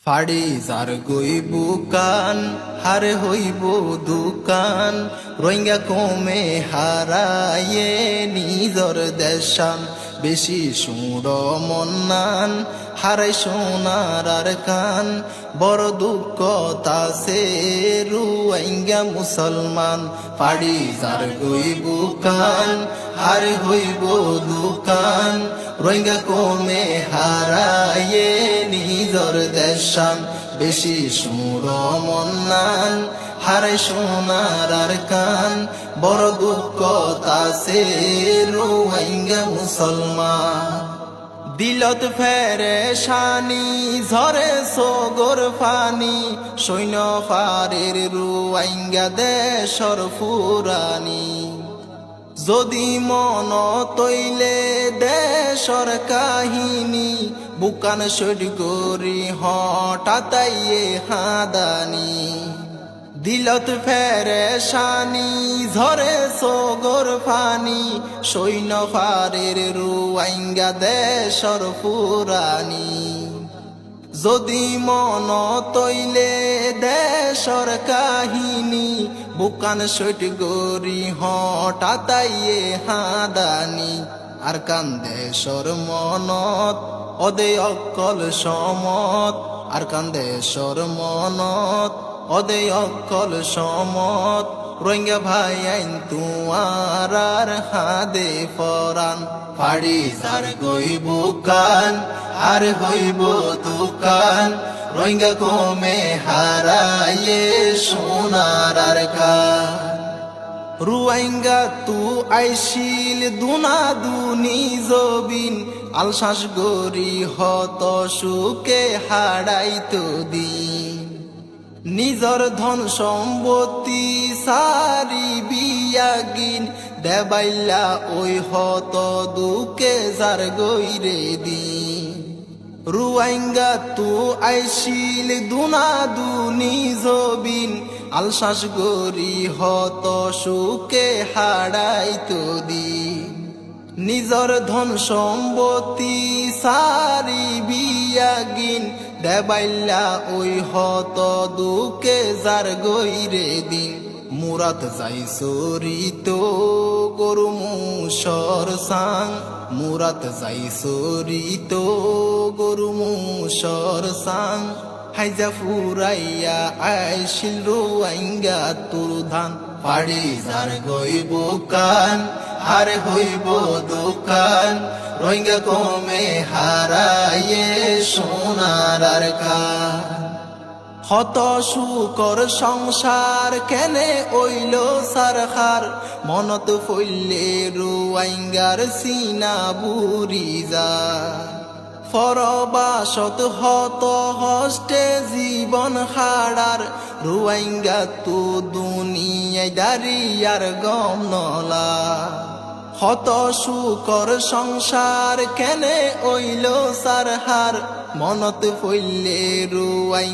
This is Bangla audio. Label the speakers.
Speaker 1: ফাড়ি যার গইব কান হারে হইব দুকান রোহিঙ্গা কমে হারায়ে নিজর দেশান বেশি সুর মন্নান হারাই সোনার আর কান বড় দুঃখ তাসে রোহিঙ্গা মুসলমান ফাড়ি যার গইব কান হারে হইব দুকান রোহিঙ্গা কমে হারায়ে নিজর দেশান বেশি সুর মন্নান হারাই সোনার আর কান বড় দুঃখ তাসে রোহিঙ্গা মুসলমান দিলত ফেরেশানি ঝরে সগর ফানি সৈন্য ফারের রোহিঙ্গা দেশর ফুরানি যদি মন তৈলে দেশর কাহিনী বুকান সড গরি হঠাতাইয়ে হাদানি দিলত ফেরেশানি ঝরে সগর ফানি সৈন্য ফারের রোহিঙ্গা দেশর ফুরানি যদি মন তৈলে দেশর কাহিনী বুকান সট গরি হঠাতাইয়ে হাদানি আর কান দেশর মনত অদে অকল সমত আর কান দেশর মনত অদে অকল সমত রোহিঙ্গা ভাই আইন তুয়ার আর হাদে ফরান ফাড়ি যার গইব কান আর হইব দুকান রোহিঙ্গা কমে হারায়ে সোনার আর কান রোহিঙ্গা তু আইসিল দুনা দুনি জবিন আলশ্বাস গরি হত সুকে হারাইতো দিন নিজর ধন সম্পত্তি সারি বিয়াগিন দেবাইলা ওই হত দুকে যার গইরে দিন রোহিঙ্গা তু আইসিল দুনা দুনি জবিন আলশ্বাস গরি হত সুকে হারাইতো দিন নিজর ধন সম্পত্তি সারি বিয়াগিন দেবাইলা ওই হত দুকে যার গইরে দিন মুরাত যাই সরিত গরু মুসর সাং মুরাত যাই সরিত গরু মুসর সাং হাইজা ফুরাইয়া আইসিল রোহিঙ্গা তুর ধান ফাড়ি যার গইব কান হারে হইব দুকান রোহিঙ্গা কমে হারায়ে সোনার আর কান হত সুকর সংসার কেনে ওইল সারখার মনত ফইলে রোহিঙ্গার সিনা বুড়ি যা ফরবাসত হত হস্তে জীবন হারার রোহিঙ্গা তো দুনিয়ায় দাঁড়িয়ার গম নলা হত সুকর সংসার কেনে ওইল সারহার মনত ফইলে রোহিঙ্গা